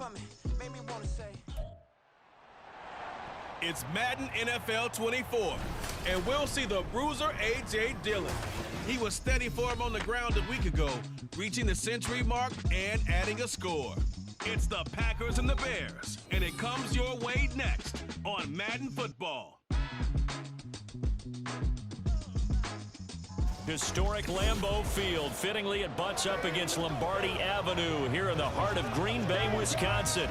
for me. Made me want to say. It's Madden NFL 24, and we'll see the bruiser A.J. Dillon. He was steady for him on the ground a week ago, reaching the century mark and adding a score. It's the Packers and the Bears, and it comes your way next on Madden Football. Historic Lambeau Field. Fittingly, it butts up against Lombardi Avenue here in the heart of Green Bay, Wisconsin.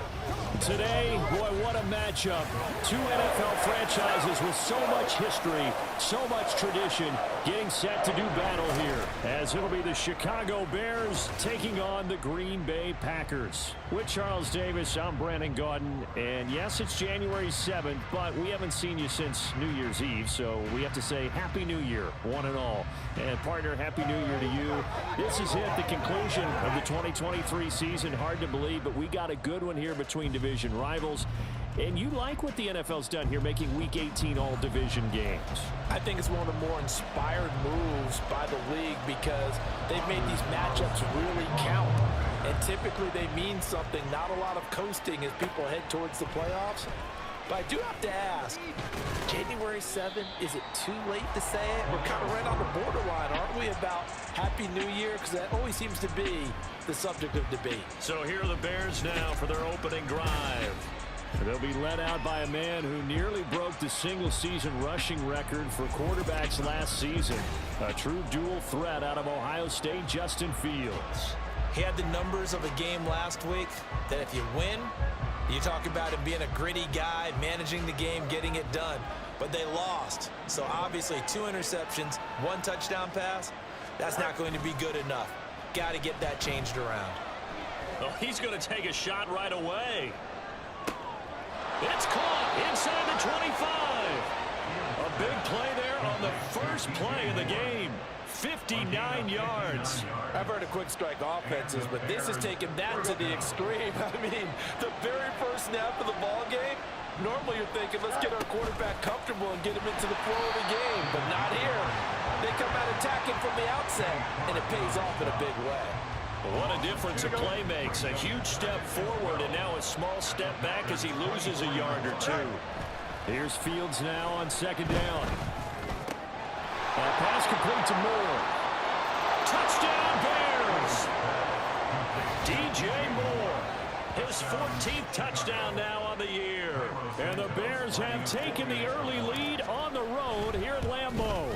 Today, boy, what a matchup. Two NFL franchises with so much history, so much tradition, getting set to do battle here, as it'll be the Chicago Bears taking on the Green Bay Packers. With Charles Davis, I'm Brandon Gaudin, and yes, it's January 7th, but we haven't seen you since New Year's Eve, so we have to say Happy New Year, one and all. And partner, Happy New Year to you. This is it, the conclusion of the 2023 season. Hard to believe, but we got a good one here between division rivals. And you like what the NFL's done here, making Week 18 all division games. I think it's one of the more inspired moves by the league because they've made these matchups really count. And typically they mean something, not a lot of coasting as people head towards the playoffs. But I do have to ask, January 7th, is it too late to say it? We're kind of right on the borderline, aren't we, about Happy New Year? Because that always seems to be the subject of debate. So here are the Bears now for their opening drive. They'll be led out by a man who nearly broke the single-season rushing record for quarterbacks last season. A true dual threat out of Ohio State, Justin Fields. He had the numbers of a game last week that if you win, you talk about him being a gritty guy, managing the game, getting it done. But they lost. So obviously 2 interceptions, 1 touchdown pass, that's not going to be good enough. Got to get that changed around. Well, he's going to take a shot right away. It's caught inside the 25. A big play there on the first play of the game. 59 yards. I've heard of quick strike offenses, but this has taken that to the extreme. I mean, the very first snap of the ball game, normally you're thinking, let's get our quarterback comfortable and get him into the flow of the game, but not here. They come out attacking from the outset, and it pays off in a big way. What a difference a play makes. A huge step forward and now a small step back as he loses a yard or 2. Here's Fields now on second down. Pass complete to Moore. Touchdown Bears! DJ Moore. His 14th touchdown now on the year. And the Bears have taken the early lead on the road here at Lambeau.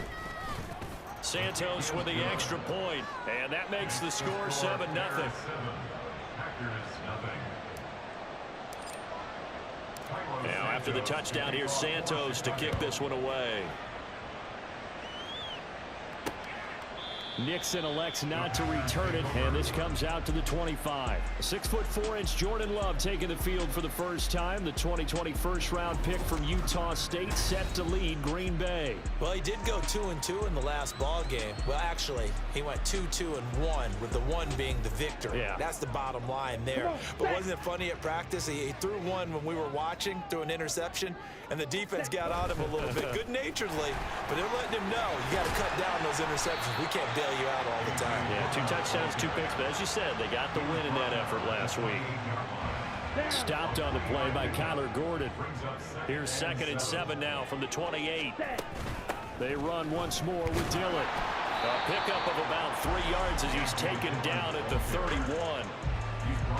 Santos with the extra point, and that makes the score 7-0. Now after the touchdown, here's Santos to kick this one away. Nixon elects not to return it, and this comes out to the 25. 6'4" Jordan Love taking the field for the first time. The 2020 first-round pick from Utah State set to lead Green Bay. Well, he did go 2-2 in the last ball game. Well, actually, he went 2-2-1, with the 1 being the victory. Yeah. That's the bottom line there. But wasn't it funny at practice? He threw one when we were watching, threw an interception, and the defense got on him a little bit, good-naturedly. But they're letting him know, you got to cut down those interceptions. We can't bail you out all the time. Yeah, 2 touchdowns, 2 picks, but as you said, they got the win in that effort last week. Stopped on the play by Kyler Gordon. Here's 2nd and 7 now from the 28. They run once more with Dillon. A pickup of about 3 yards as he's taken down at the 31.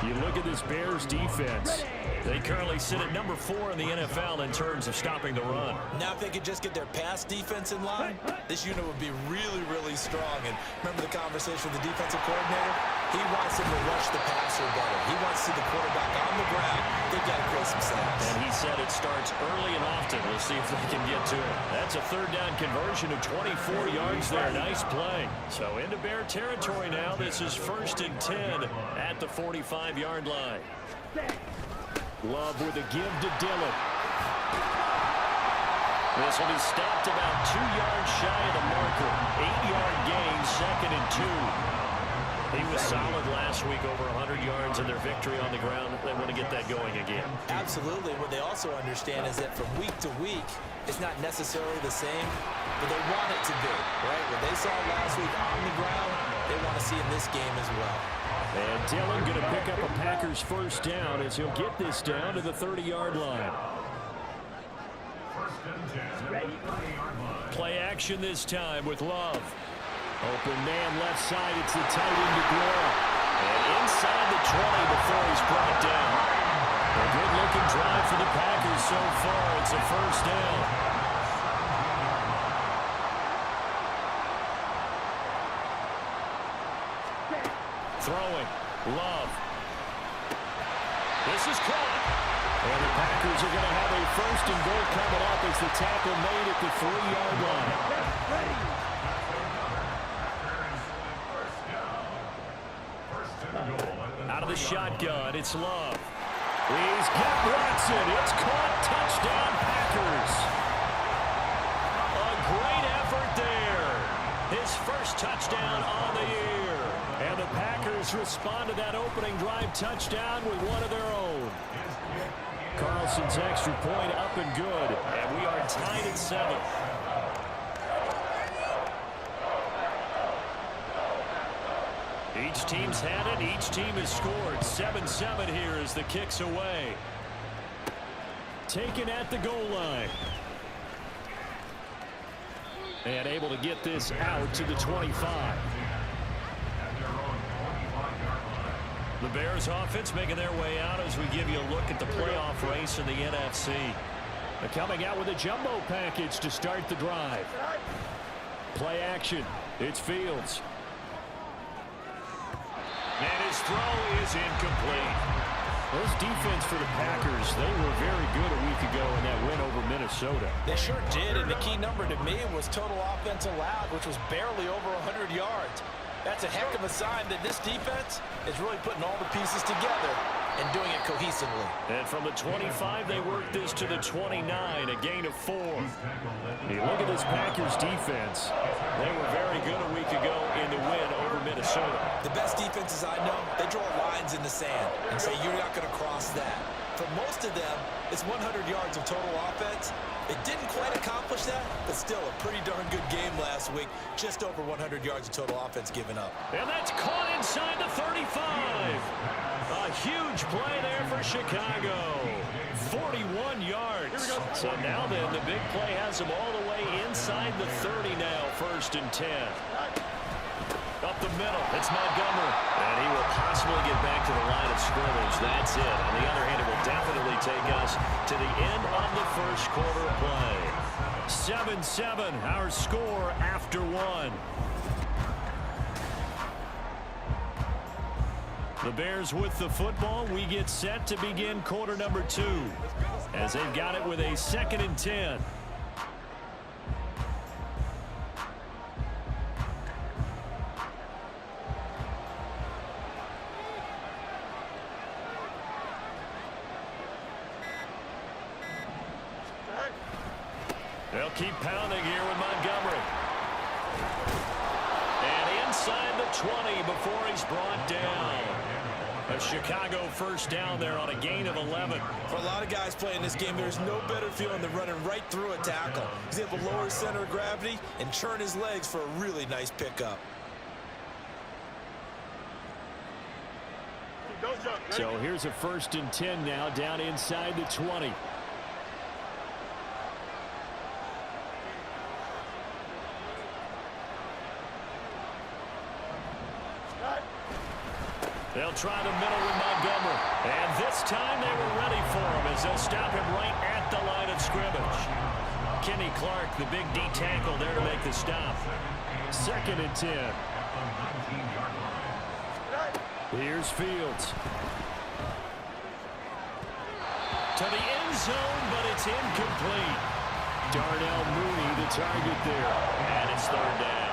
You look at this Bears defense. They currently sit at number 4 in the NFL in terms of stopping the run. Now if they could just get their pass defense in line, this unit would be really, really strong. And remember the conversation with the defensive coordinator? He wants them to rush the passer better. He wants to see the quarterback on the ground. They've got to create some sacks. And he said it starts early and often. We'll see if they can get to it. That's a 3rd down conversion of 24 yards there. Nice play. So into Bear territory now. This is 1st and 10 at the 45-yard line. Love with a give to Dillon. This will be stopped about 2 yards shy of the marker. 8-yard gain, 2nd and 2. He was solid last week, over 100 yards in their victory on the ground. They want to get that going again. Absolutely. What they also understand is that from week to week, it's not necessarily the same, but they want it to be, right? What they saw last week on the ground, they want to see in this game as well. And Dillon going to pick up a Packers first down as he'll get this down to the 30-yard line. Play action this time with Love. Open man left side. It's the tight end DeGuara. And inside the 20 before he's brought down. A good-looking drive for the Packers so far. It's a first down. Throwing. Love. This is caught. And the Packers are going to have a first and goal coming up as the tackle made at the 3-yard line. Out of the shotgun, it's Love. He's got Watson. It's caught. Touchdown, Packers. A great effort there. His first touchdown on the year. And the Packers respond to that opening drive touchdown with one of their own. Carlson's extra point up and good. And we are tied at 7. Each team's had it. Each team has scored. 7-7 here as the kick's away. Taken at the goal line. And able to get this out to the 25. The Bears offense making their way out as we give you a look at the playoff race in the NFC. They're coming out with a jumbo package to start the drive. Play action. It's Fields. And his throw is incomplete. This defense for the Packers, they were very good a week ago in that win over Minnesota. They sure did, and the key number to me was total offense allowed, which was barely over 100 yards. That's a heck of a sign that this defense is really putting all the pieces together and doing it cohesively. And from the 25, they worked this to the 29, a gain of 4. You look at this Packers defense. They were very good a week ago in the win over Minnesota. The best defenses I know, they draw lines in the sand and say you're not going to cross that. For most of them, it's 100 yards of total offense. It didn't quite accomplish that, but still a pretty darn good game last week. Just over 100 yards of total offense given up. And that's caught inside the 35. A huge play there for Chicago. 41 yards. So now then, the big play has them all the way inside the 30 now, 1st and 10. Up the middle, it's Montgomery. And he will possibly get back to the line of scrimmage. That's it. On the other hand, it will definitely take us to the end of the first quarter play. 7-7, our score after 1. The Bears with the football. We get set to begin quarter number 2 as they've got it with a 2nd and 10. They'll keep pounding here with Montgomery. And inside the 20 before he's brought down. A Chicago first down there on a gain of 11. For a lot of guys playing this game, there's no better feeling than running right through a tackle. He's able to lower his center of gravity and churn his legs for a really nice pickup. So here's a 1st and 10 now down inside the 20. They'll try the middle with Montgomery. And this time they were ready for him as they'll stop him right at the line of scrimmage. Kenny Clark, the big D tackle there to make the stop. 2nd and 10. Here's Fields. To the end zone, but it's incomplete. Darnell Mooney the target there. And it's 3rd down.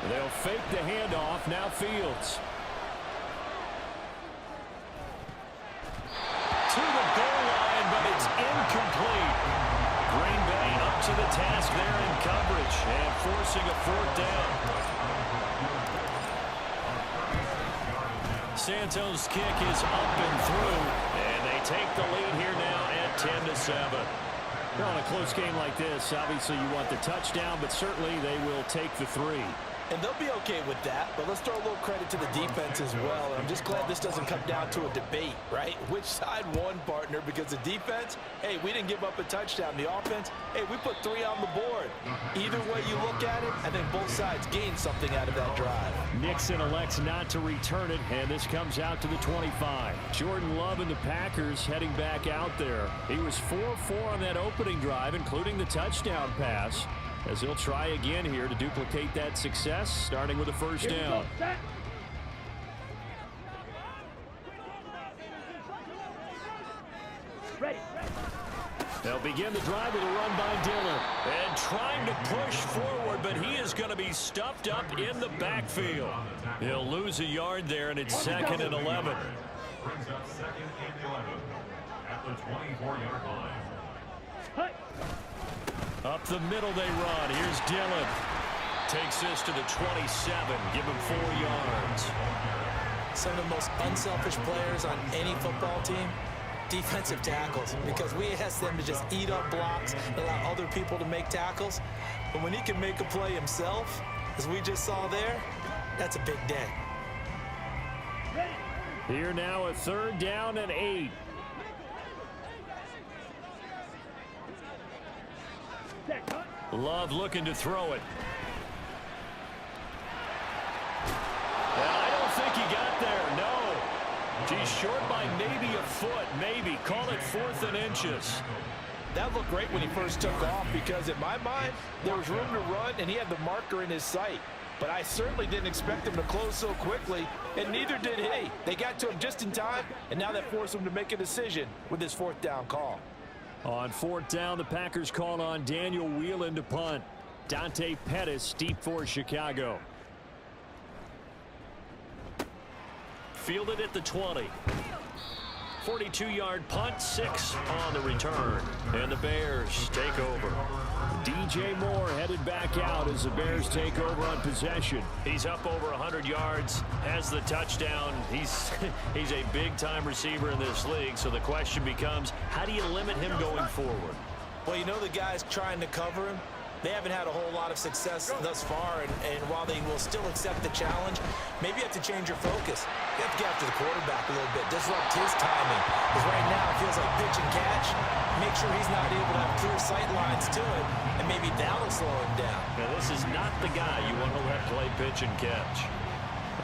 They'll fake the handoff. Now Fields. To the goal line, but it's incomplete. Green Bay up to the task there in coverage and forcing a 4th down. Santos' kick is up and through, and they take the lead here now at 10-7. Well, in a close game like this, obviously you want the touchdown, but certainly they will take the 3. And they'll be okay with that, but let's throw a little credit to the defense as well. And I'm just glad this doesn't come down to a debate, right? Which side won, partner? Because the defense, hey, we didn't give up a touchdown. The offense, hey, we put 3 on the board. Either way you look at it, I think both sides gained something out of that drive. Nixon elects not to return it, and this comes out to the 25. Jordan Love and the Packers heading back out there. He was 4-4 on that opening drive, including the touchdown pass, as he'll try again here to duplicate that success, starting with a first down. They'll begin the drive with a run by Dillon. And trying to push forward, but he is going to be stuffed up in the backfield. He'll lose a yard there, and it's 2nd and 11. Brings up 2nd and 11 at the 24-yard line. Up the middle they run. Here's Dillon. Takes this to the 27. Give him 4 yards. Some of the most unselfish players on any football team, defensive tackles, because we ask them to just eat up blocks, allow other people to make tackles. But when he can make a play himself, as we just saw there, that's a big day. Here now, a 3rd down and 8. Love looking to throw it. And I don't think he got there, no. He's short by maybe a foot, maybe. Call it 4th and inches. That looked great when he first took off, because in my mind, there was room to run, and he had the marker in his sight. But I certainly didn't expect him to close so quickly, and neither did he. They got to him just in time, and now that forced him to make a decision with his 4th down call. On 4th down, the Packers call on Daniel Whelan to punt. Dante Pettis deep for Chicago. Fielded at the 20. 42-yard punt, 6 on the return. And the Bears take over. DJ Moore headed back out as the Bears take over on possession. He's up over 100 yards, has the touchdown. He's a big-time receiver in this league, so the question becomes, how do you limit him going forward? Well, you know the guys trying to cover him, they haven't had a whole lot of success thus far, and while they will still accept the challenge, maybe you have to change your focus. You have to get after the quarterback a little bit, disrupt his timing, because right now it feels like pitch and catch. Make sure he's not able to have clear sight lines to it, and maybe that'll slow him down. Now, this is not the guy you want to let play pitch and catch.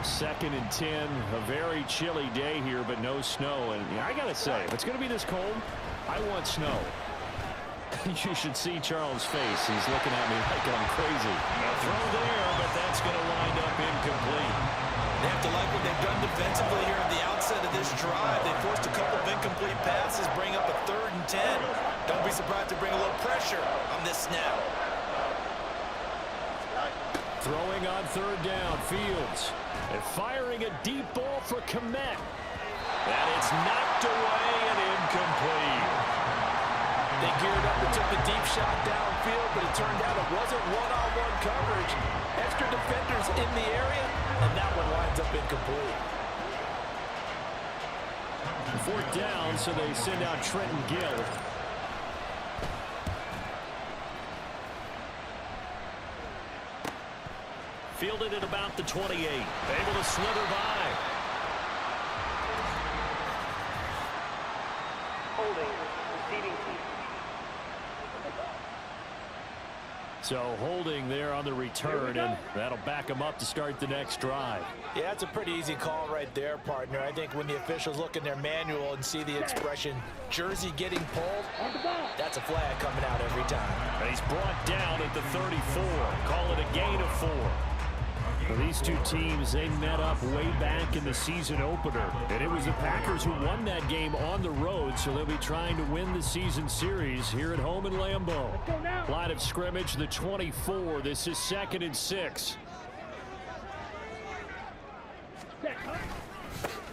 2nd and 10, a very chilly day here, but no snow. And I got to say, if it's going to be this cold, I want snow. You should see Charles' face. He's looking at me like I'm crazy. A throw there, but that's going to wind up incomplete. They have to like what they've done defensively here at the outset of this drive. They forced a couple of incomplete passes, bring up a 3rd and 10. Don't be surprised to bring a little pressure on this snap. Throwing on 3rd down, Fields. And firing a deep ball for Kmet. And it's knocked away and incomplete. They geared up and took a deep shot downfield, but it turned out it wasn't one-on-one coverage. Extra defenders in the area, and that one winds up incomplete. 4th down, so they send out Trenton Gill. Fielded at about the 28. Able to slither by. Holding, receiving team. So holding there on the return, and that'll back them up to start the next drive. Yeah, that's a pretty easy call right there, partner. I think when the officials look in their manual and see the expression jersey getting pulled, that's a flag coming out every time. And he's brought down at the 34. Call it a gain of 4. Well, these two teams, they met up way back in the season opener. And it was the Packers who won that game on the road, so they'll be trying to win the season series here at home in Lambeau. Line of scrimmage, the 24. This is 2nd and 6.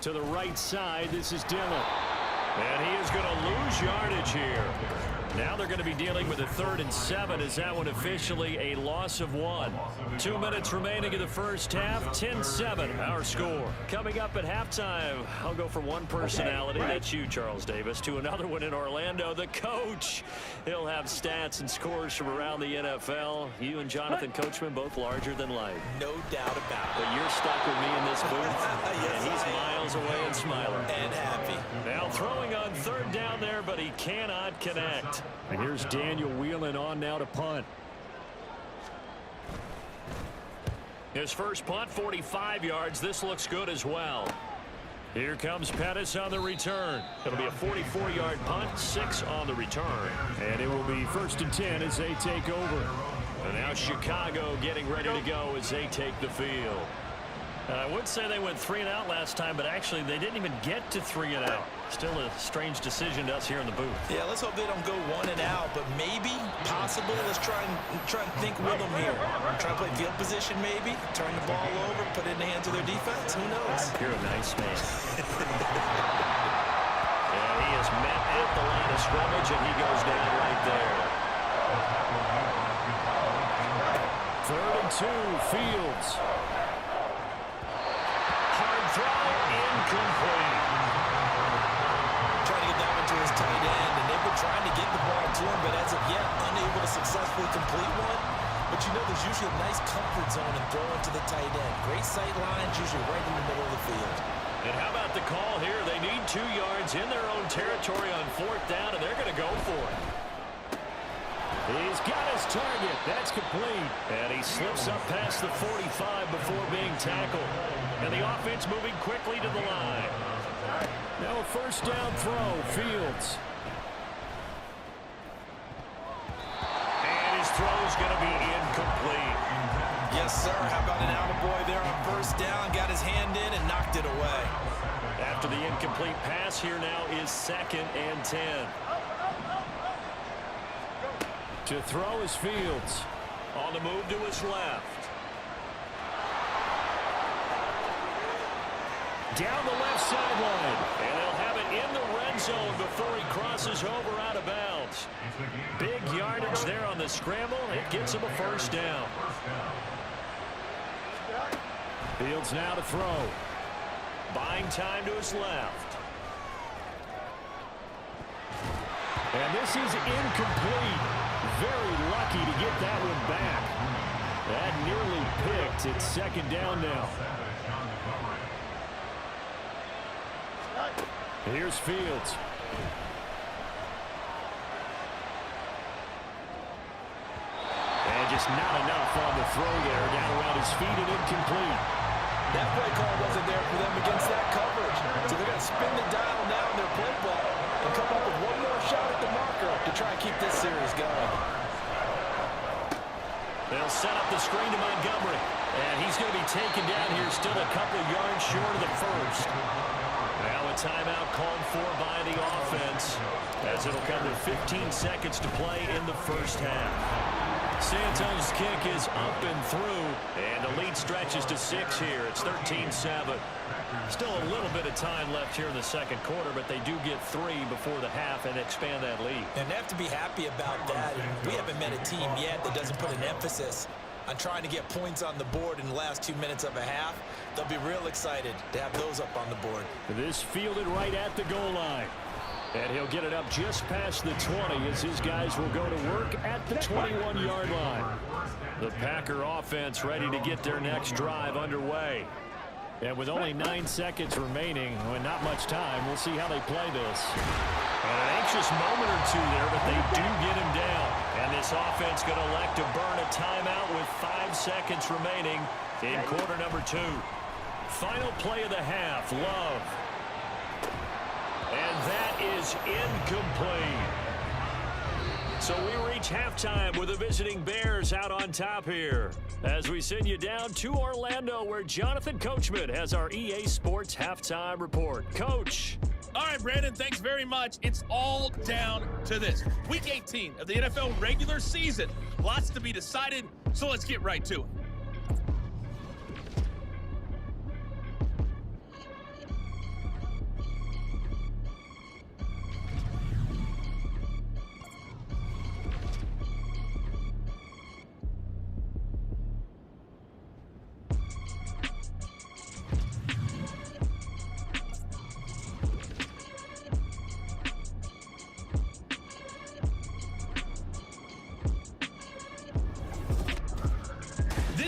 To the right side, this is Dillon. And he is going to lose yardage here. Now they're going to be dealing with a 3rd and 7 as that one officially a loss of 1. 2 minutes remaining in the first half, 10-7 our score. Coming up at halftime, I'll go from one personality, that's you, Charles Davis, to another one in Orlando, the coach. He'll have stats and scores from around the NFL. You and Jonathan Coachman both larger than life. No doubt about it. But you're stuck with me in this booth, yes, and he's miles away and smiling. And happy. Now throwing on 3rd down there, but he cannot connect. And here's Daniel Whelan on now to punt. His first punt, 45 yards. This looks good as well. Here comes Pettis on the return. It'll be a 44-yard punt, 6 on the return. And it will be 1st and 10 as they take over. And now Chicago getting ready to go as they take the field. I would say they went 3 and out last time, but actually they didn't even get to 3 and out. Still a strange decision to us here in the booth. Yeah, let's hope they don't go 1 and out, but maybe, possible. Let's try and think with them here. Try to play field position maybe, turn the ball over, put it in the hands of their defense. Who knows? You're a nice man. Yeah, he is met at the line of scrimmage, and he goes down right there. 3rd and 2, Fields. Throw incomplete. Trying to get that one to his tight end, and they've been trying to get the ball to him, but as of yet, unable to successfully complete one. But you know there's usually a nice comfort zone in throwing to the tight end. Great sight lines, usually right in the middle of the field. And how about the call here? They need 2 yards in their own territory on 4th down, and they're going to go for it. He's got his target. That's complete. And he slips up past the 45 before being tackled. And the offense moving quickly to the line. Now a 1st down throw, Fields. And his throw's going to be incomplete. Yes, sir. How about an attaboy there on 1st down? Got his hand in and knocked it away. After the incomplete pass, here now is 2nd and 10. To throw is Fields. On the move to his left. Down the left sideline. And they'll have it in the red zone before he crosses over out of bounds. Big yardage there on the scramble. It gets him a 1st down. Fields now to throw. Buying time to his left. And this is incomplete. Very lucky to get that one back. That nearly picked. It's 2nd down now. Here's Fields. And just not enough on the throw there. Down around his feet and incomplete. That play call wasn't there for them against that coverage. So they're going to spin the dial now in their play ball and come up with one more shot at the marker to try and keep this series going. They'll set up the screen to Montgomery. And he's going to be taken down here, still a couple yards short of the 1st. Now a timeout called for by the offense, as it'll come to 15 seconds to play in the 1st half. Santos' kick is up and through, and the lead stretches to 6 here. It's 13-7. Still a little bit of time left here in the 2nd quarter, but they do get 3 before the half and expand that lead. And they have to be happy about that. We haven't met a team yet that doesn't put an emphasis on trying to get points on the board in the last 2 minutes of a half. They'll be real excited to have those up on the board. This fielded right at the goal line. And he'll get it up just past the 20 as his guys will go to work at the 21-yard line. The Packer offense ready to get their next drive underway. And with only 9 seconds remaining, and not much time, we'll see how they play this. And an anxious moment or two there, but they do get him down. And this offense going to elect to burn a timeout with 5 seconds remaining in quarter number 2. Final play of the half, Love. And that is incomplete. So we reach halftime with the visiting Bears out on top here, as we send you down to Orlando, where Jonathan Coachman has our EA Sports halftime report. Coach. All right, Brandon, thanks very much. It's all down to this. Week 18 of the NFL regular season. Lots to be decided, so let's get right to it.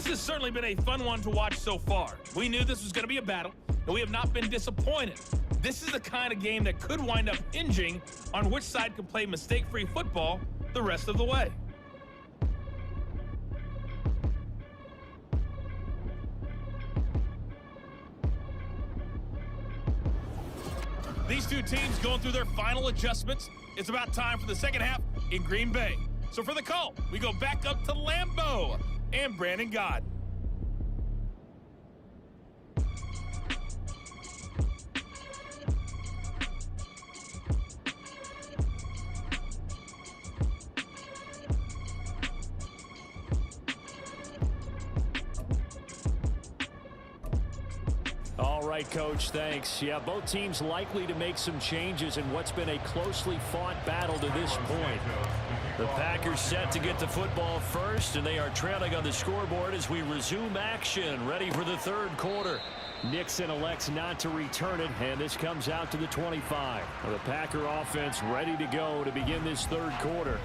has certainly been a fun one to watch so far. We knew this was going to be a battle, and we have not been disappointed. This is the kind of game that could wind up hinging on which side can play mistake-free football the rest of the way. These two teams going through their final adjustments. It's about time for the second half in Green Bay. So for the call, we go back up to Lambeau and Brandon God. All right, Coach, thanks. Yeah, both teams likely to make some changes in what's been a closely fought battle to this point. The Packers set to get the football first, and they are trailing on the scoreboard as we resume action, ready for the third quarter. Nixon elects not to return it, and this comes out to the 25. The Packer offense ready to go to begin this third quarter.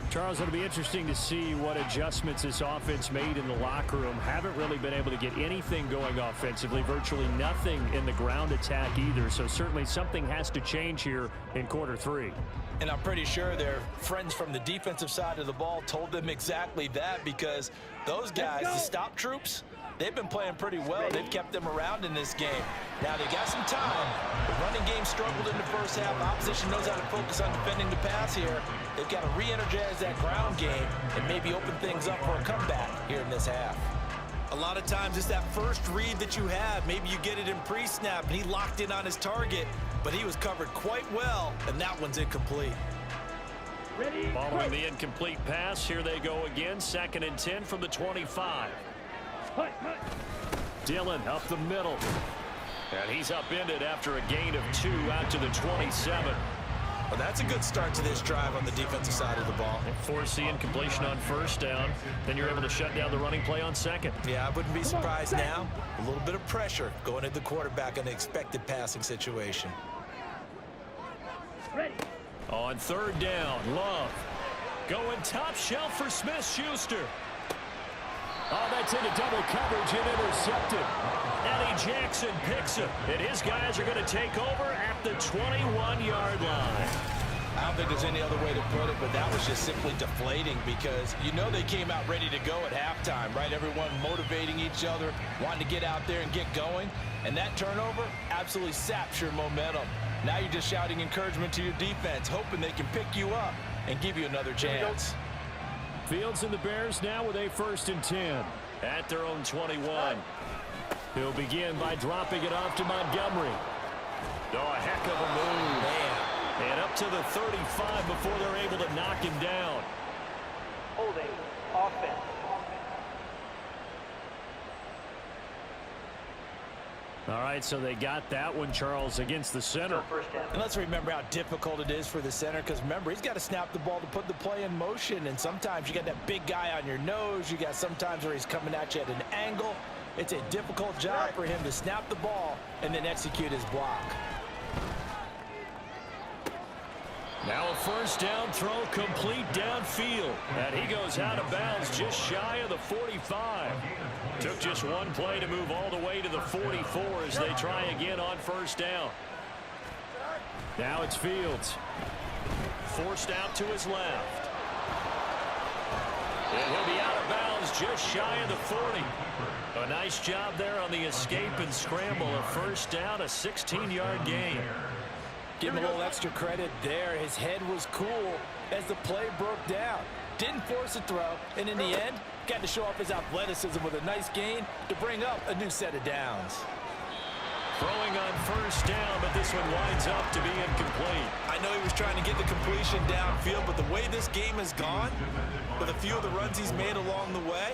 Charles, it'll be interesting to see what adjustments this offense made in the locker room. Haven't really been able to get anything going offensively, virtually nothing in the ground attack either. So certainly something has to change here in quarter three. And I'm pretty sure their friends from the defensive side of the ball told them exactly that, because those guys, the stop troops, they've been playing pretty well. They've kept them around in this game. Now they got some time. The running game struggled in the first half. Opposition knows how to focus on defending the pass here. They've got to re-energize that ground game and maybe open things up for a comeback here in this half. A lot of times it's that first read that you have. Maybe you get it in pre-snap and he locked in on his target, but he was covered quite well, and that one's incomplete. Following the incomplete pass, here they go again. 2nd and 10 from the 25. Dillon up the middle. And he's upended after a gain of 2 out to the 27. Well, that's a good start to this drive on the defensive side of the ball. Force the incompletion on first down. Then you're able to shut down the running play on second. Yeah, I wouldn't be surprised now. A little bit of pressure going at the quarterback in the expected passing situation. On third down, Love going top shelf for Smith-Schuster. Oh, that's into double coverage and intercepted. Eddie Jackson picks him, and his guys are going to take over at the 21-yard line. I don't think there's any other way to put it, but that was just simply deflating, because you know they came out ready to go at halftime, right? Everyone motivating each other, wanting to get out there and get going. And that turnover absolutely saps your momentum. Now you're just shouting encouragement to your defense, hoping they can pick you up and give you another chance. Fields and the Bears now with a 1st and 10 at their own 21. He'll begin by dropping it off to Montgomery. Oh, a heck of a move. Man. And up to the 35 before they're able to knock him down. Holding offense. All right, so they got that one, Charles, against the center. And let's remember how difficult it is for the center, because remember, he's got to snap the ball to put the play in motion, and sometimes you got that big guy on your nose. You got sometimes where he's coming at you at an angle. It's a difficult job for him to snap the ball and then execute his block. Now a first down throw complete downfield. And he goes out of bounds just shy of the 45. Took just one play to move all the way to the 44 as they try again on first down. Now it's Fields. Forced out to his left. And he'll be out of bounds just shy of the 40. A nice job there on the escape and scramble. A first down, a 16-yard gain. Give him a little extra credit there. His head was cool as the play broke down. Didn't force a throw, and in the end, got to show off his athleticism with a nice gain to bring up a new set of downs. Throwing on first down, but this one winds up to be incomplete. I know he was trying to get the completion downfield, but the way this game has gone, with a few of the runs he's made along the way,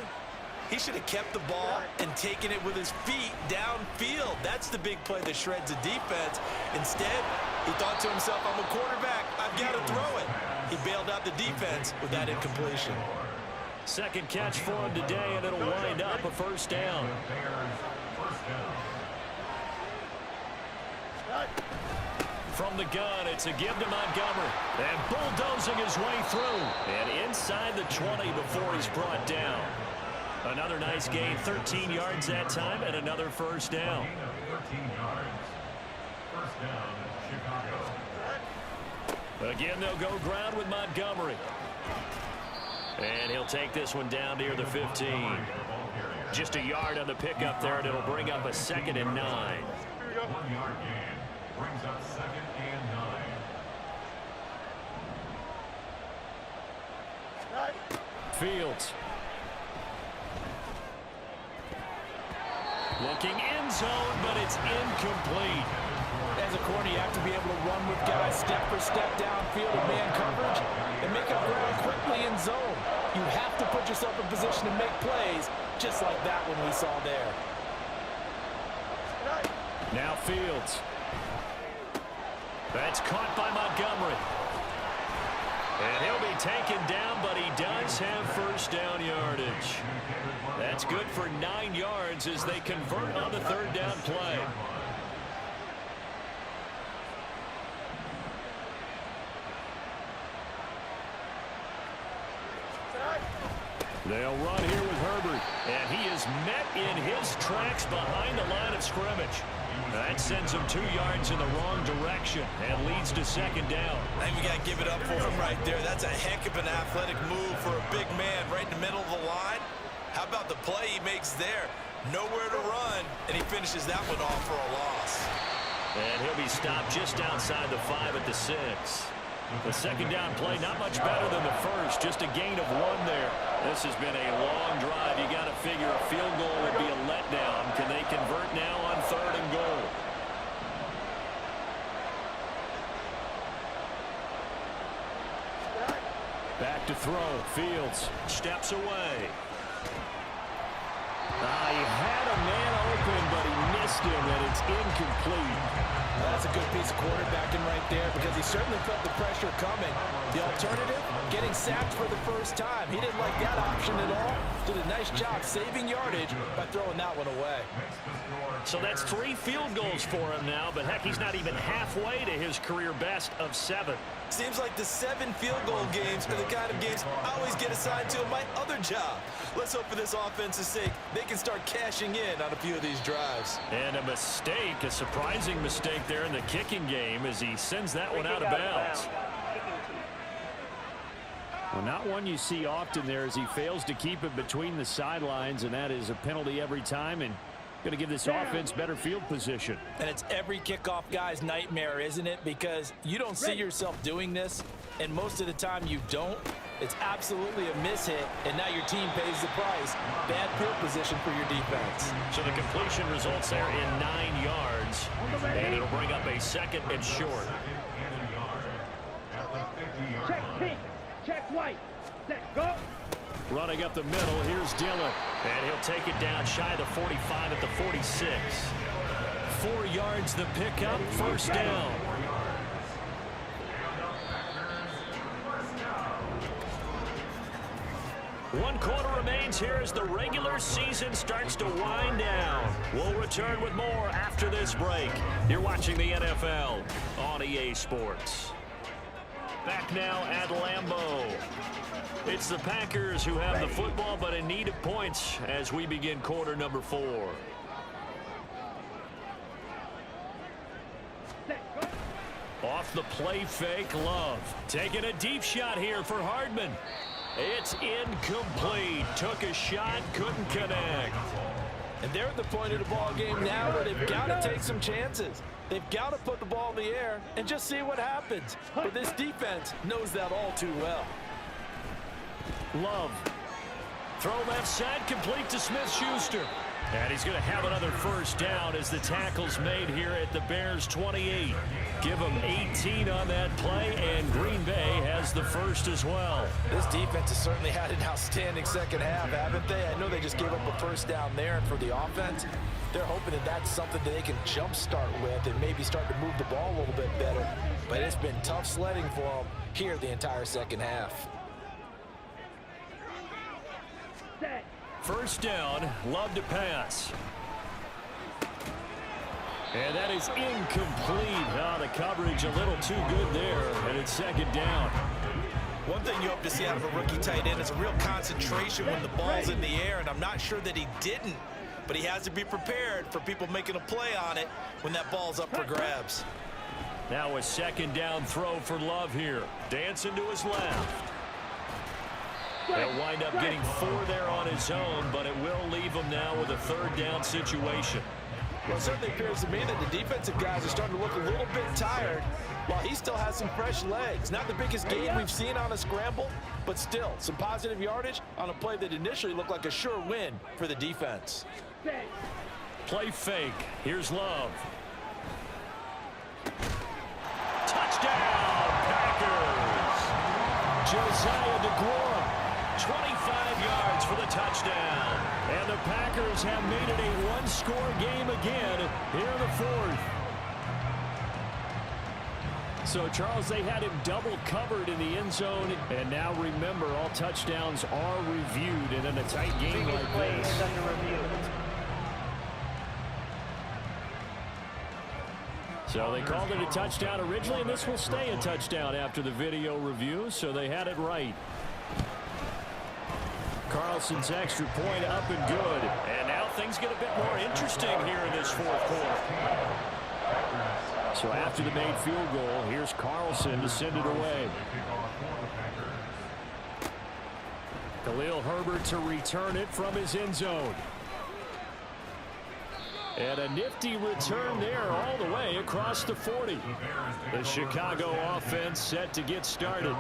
he should have kept the ball and taken it with his feet downfield. That's the big play that shreds the defense. Instead, he thought to himself, I'm a quarterback, I've got to throw it. He bailed out the defense with that incompletion. Second catch for him today, and it'll wind up a first down. From the gun, it's a give to Montgomery. And bulldozing his way through. And inside the 20 before he's brought down. Another nice gain, 13 yards that time, and another first down. Gain of 13 yards. First down, Chicago. Again, they'll go ground with Montgomery. And he'll take this one down near the 15. Just a yard on the pickup there, and it'll bring up a 2nd and 9. 1 yard gain brings up 2nd and 9. Fields. Looking end zone, but it's incomplete. As a corner, you have to be able to run with guys step for step downfield in man coverage and make up ground quickly in zone. You have to put yourself in position to make plays, just like that one we saw there. Now Fields. That's caught by Montgomery. And he'll be taken down, but he does have first down yardage. That's good for 9 yards as they convert on the 3rd down play. They'll run here with Herbert, and he is met in his tracks behind the line of scrimmage. That sends him 2 yards in the wrong direction and leads to 2nd down. I think we got to give it up for him right there. That's a heck of an athletic move for a big man right in the middle of the line. How about the play he makes there? Nowhere to run, and he finishes that one off for a loss. And he'll be stopped just outside the 5 at the 6. The 2nd down play, not much better than the first, just a gain of 1 there. This has been a long drive. You got to figure a field goal would be a letdown. Can they convert now on 3rd and goal? Back to throw. Fields steps away. He had a man open, but he missed him, and it's incomplete. That's a good piece of quarterbacking right there because he certainly felt the pressure coming. The alternative, getting sacked for the first time. He didn't like that option at all. Did a nice job saving yardage by throwing that one away. So that's 3 field goals for him now, but heck, he's not even halfway to his career best of 7. Seems like the 7 field goal games are the kind of games I always get assigned to in my other job. Let's hope for this offense's sake they can start cashing in on a few of these drives. And a mistake, a surprising mistake there in the kicking game as he sends that one out of bounds. Well, not one you see often there as he fails to keep it between the sidelines, and that is a penalty every time and going to give this offense better field position. And it's every kickoff guy's nightmare, isn't it? Because you don't see yourself doing this, and most of the time you don't. It's absolutely a mishit, and now your team pays the price. Bad field position for your defense. So the completion results there in 9 yards, and it'll bring up a 2nd and short. Check pink. Check white. Set. Go. Running up the middle, here's Dillon. And he'll take it down shy of the 45 at the 46. 4 yards the pickup, first down. One quarter remains here as the regular season starts to wind down. We'll return with more after this break. You're watching the NFL on EA Sports. Back now at Lambeau. It's the Packers who have the football, but in need of points as we begin quarter number 4. Off the play fake, Love. Taking a deep shot here for Hardman. It's incomplete. Took a shot, couldn't connect. And they're at the point of the ball game now where they've got to take some chances. They've got to put the ball in the air and just see what happens. But this defense knows that all too well. Love. Throw left side, complete to Smith-Schuster. And he's going to have another first down as the tackle's made here at the Bears 28. Give them 18 on that play, and Green Bay has the first as well. This defense has certainly had an outstanding second half, haven't they? I know they just gave up a first down there, and for the offense, they're hoping that that's something that they can jumpstart with and maybe start to move the ball a little bit better. But it's been tough sledding for them here the entire second half. First down, Love to pass. And that is incomplete. The coverage a little too good there, and it's second down. One thing you hope to see out of a rookie tight end is a real concentration when the ball's in the air, and I'm not sure that he didn't, but he has to be prepared for people making a play on it when that ball's up for grabs. Now a second down throw for Love here. Dancing to his left. He'll wind up getting 4 there on his own, but it will leave him now with a third down situation. Well, it certainly appears to me that the defensive guys are starting to look a little bit tired while he still has some fresh legs. Not the biggest gain we've seen on a scramble, but still some positive yardage on a play that initially looked like a sure win for the defense. Play fake. Here's Love. Touchdown, Packers! Josiah DeGuara, 25 yards for the touchdown. And the Packers have made it a one-score game again here in the fourth. So, Charles, they had him double covered in the end zone. And now remember, all touchdowns are reviewed. And in a tight game like this, so they called it a touchdown originally, and this will stay a touchdown after the video review, so they had it right. Carlson's extra point up and good. And now things get a bit more interesting here in this fourth quarter. So after the made field goal, here's Carlson to send it away. Khalil Herbert to return it from his end zone. And a nifty return there all the way across the 40. The Chicago offense set to get started.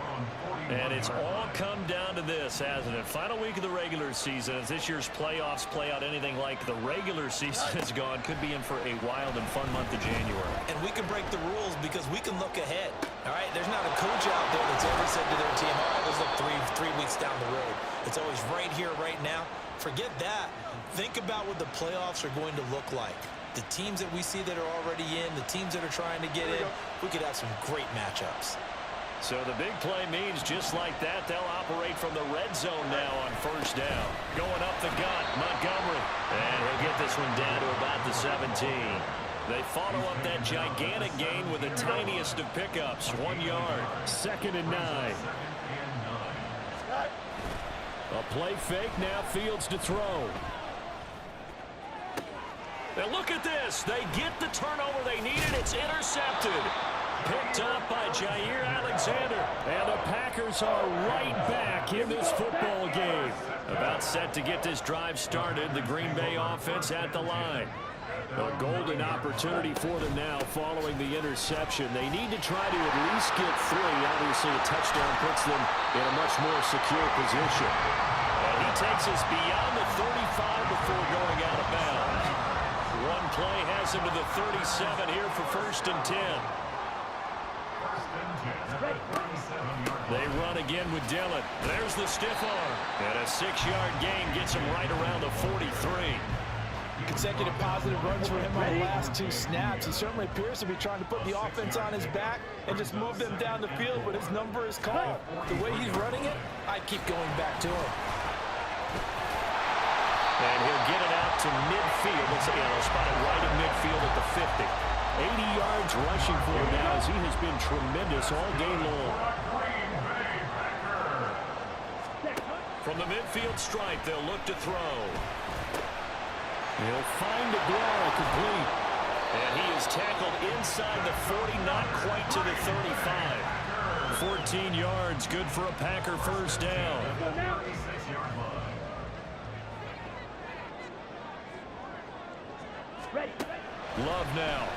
And it's all come down to this, hasn't it? Final week of the regular season, as this year's playoffs play out anything like the regular season has gone, could be in for a wild and fun month of January. And we can break the rules because we can look ahead. All right, there's not a coach out there that's ever said to their team, all right, let's look three weeks down the road. It's always right here, right now. Forget that. Think about what the playoffs are going to look like. The teams that we see that are already in, the teams that are trying to get in, we could have some great matchups. So the big play means just like that, they'll operate from the red zone now on first down. Going up the gut, Montgomery. And he'll get this one down to about the 17. They follow up that gigantic gain with the tiniest of pickups, 1 yard. 2nd and 9. A play fake, now Fields to throw. And look at this. They get the turnover they needed. It's intercepted. Picked up by Jair Alexander. And the Packers are right back in this football game. About set to get this drive started. The Green Bay offense at the line. A golden opportunity for them now following the interception. They need to try to at least get 3. Obviously, a touchdown puts them in a much more secure position. And he takes us beyond the 35 before going out of bounds. One play has him to the 37 here for 1st and 10. They run again with Dillon. There's the stiff arm. And a 6-yard gain gets him right around the 43. Consecutive positive runs for him on the last 2 snaps. He certainly appears to be trying to put the offense on his back and just move them down the field, but his number is called. The way he's running it, I keep going back to him. And he'll get it out to midfield. Let's see, spotted right in midfield at the 50. 80 yards rushing for him now as he has been tremendous all game long. From the midfield stripe, they'll look to throw. He'll find DeGuara complete. And he is tackled inside the 40, not quite to the 35. 14 yards, good for a Packer first down. Love now.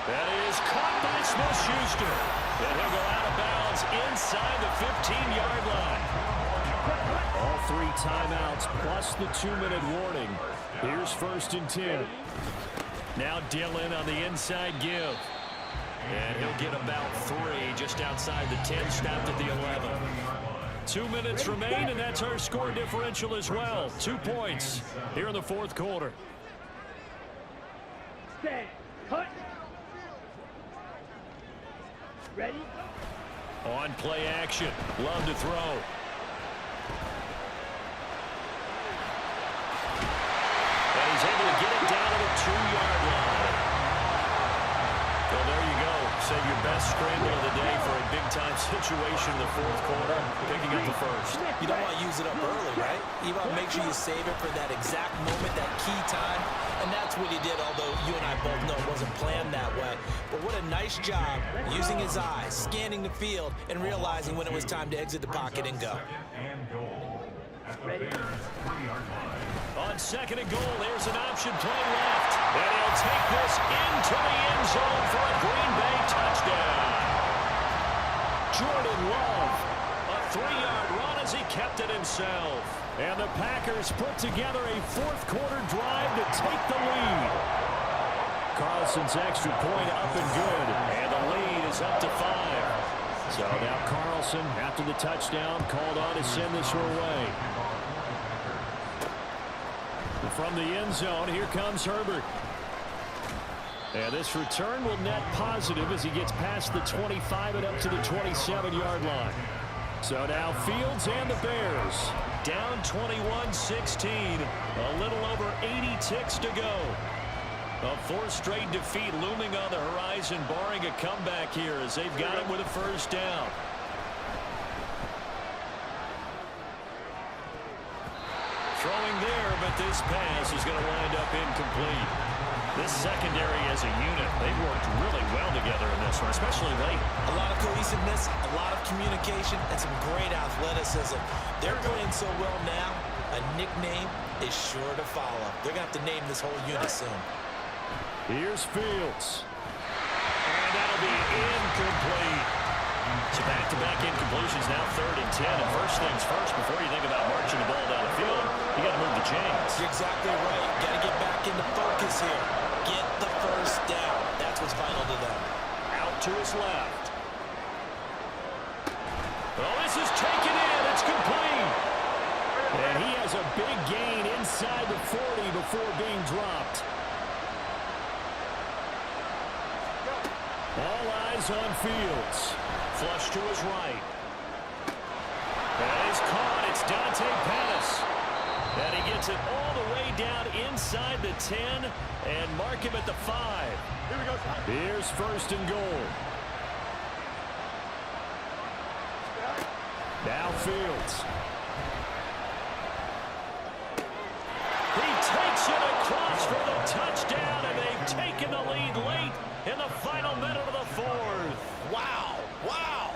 That is caught by Smith-Schuster. And he'll go out of bounds inside the 15-yard line. All 3 timeouts plus the 2-minute warning. Here's 1st and 10. Now Dillon on the inside give. And he'll get about 3 just outside the 10, snapped at the 11. 2 minutes remain, and that's our score differential as well. 2 points here in the fourth quarter. Stand. Cut. Ready? On play action. Love to throw. And he's able to get it down to the 2-yard line. Well, there you go. Save your bet Best scramble of the day for a big-time situation in the fourth quarter, picking up the first. You don't want to use it up early, right? You want to make sure you save it for that exact moment, that key time. And that's what he did, although you and I both know it wasn't planned that way. But what a nice job using his eyes, scanning the field, and realizing when it was time to exit the pocket and go. And goal at the Bears' 3-yard line. On second and goal, there's an option play left. And he'll take this into the end zone for a Green Bay touchdown. Jordan Love, a 3-yard run as he kept it himself. And the Packers put together a fourth-quarter drive to take the lead. Carlson's extra point up and good. And the lead is up to 5. So now Carlson, after the touchdown, called on to send this her way. From the end zone, here comes Herbert. And this return will net positive as he gets past the 25 and up to the 27-yard line. So now Fields and the Bears down 21-16. A little over 80 ticks to go. A fourth straight defeat looming on the horizon, barring a comeback here as they've got him with a first down. Throwing there, but this pass is going to wind up incomplete. This secondary as a unit, they've worked really well together in this one, especially late. A lot of cohesiveness, a lot of communication, and some great athleticism. They're playing so well now, a nickname is sure to follow. They're going to have to name this whole unit soon. Here's Fields. And that'll be incomplete. So back-to-back incompletions, now 3rd and 10. And first things first, before you think about marching the ball down the field, you got to move the chains. You're exactly right. Got to get back into focus here. Get the first down. That's what's vital to them. Out to his left. Oh, this is taken in. It's complete. And he has a big gain inside the 40 before being dropped. All eyes on Fields. Flush to his right. That is caught. It's Dante Pettis. And he gets it all the way down inside the 10 and mark him at the 5. Here we go. Here's first and goal. Now Fields. He takes it across for the touchdown, and they've taken the lead late in the final minute of the fourth. Wow. Wow.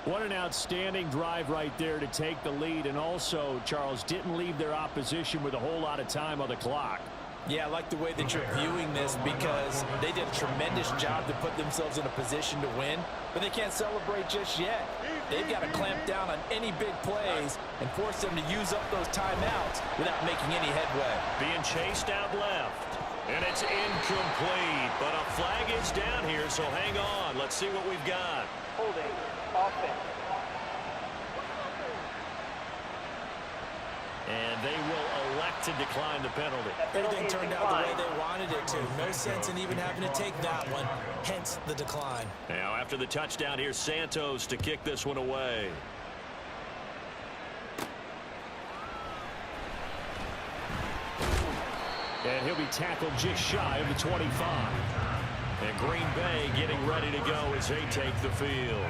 What an outstanding drive right there to take the lead, and also, Charles, didn't leave their opposition with a whole lot of time on the clock. Yeah, I like the way that you're viewing this because they did a tremendous job to put themselves in a position to win, but they can't celebrate just yet. They've got to clamp down on any big plays and force them to use up those timeouts without making any headway. Being chased out left, and it's incomplete, but a flag is down here, so hang on. Let's see what we've got. Holding. Offense. And they will elect to decline the penalty. Everything turned out the way they wanted it to. No sense in even having to take that one, hence the decline. Now after the touchdown, here's Santos to kick this one away. And he'll be tackled just shy of the 25. And Green Bay getting ready to go as they take the field.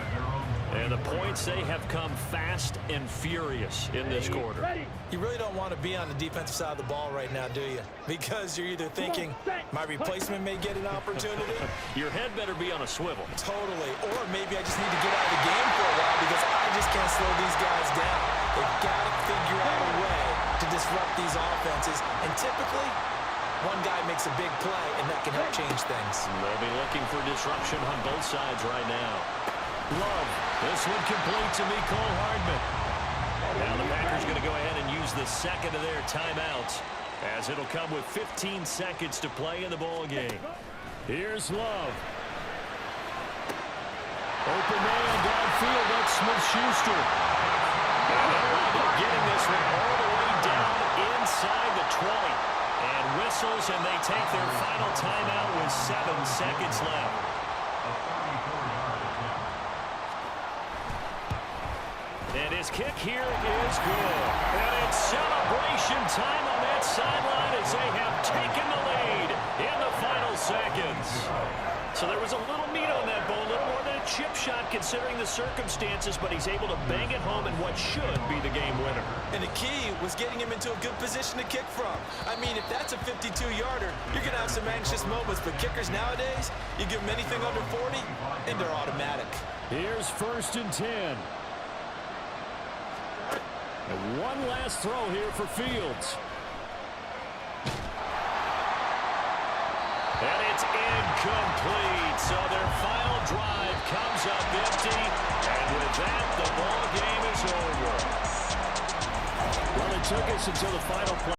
And the points, they have come fast and furious in this quarter. You really don't want to be on the defensive side of the ball right now, do you? Because you're either thinking, my replacement may get an opportunity. Your head better be on a swivel. Totally. Or maybe I just need to get out of the game for a while because I just can't slow these guys down. They've got to figure out a way to disrupt these offenses. And typically, one guy makes a big play, and that can help change things. They'll be looking for disruption on both sides right now. Love. This one complete to Mecole Hardman. Now the Packers going to go ahead and use the second of their timeouts as it'll come with 15 seconds to play in the ball game. Here's Love. Open man downfield. That's Smith-Schuster. And they'll wind up getting this one all the way down inside the 20. And whistles, and they take their final timeout with 7 seconds left. And his kick here is good. And it's celebration time on that sideline as they have taken the lead in the final seconds. So there was a little meat on that bone, a little more than a chip shot considering the circumstances, but he's able to bang it home in what should be the game winner. And the key was getting him into a good position to kick from. I mean, if that's a 52-yarder, you're going to have some anxious moments, but kickers nowadays, you give them anything under 40, and they're automatic. Here's 1st and 10. And one last throw here for Fields. And it's incomplete. So their final drive comes up empty. And with that, the ball game is over. Well, it took us until the final play.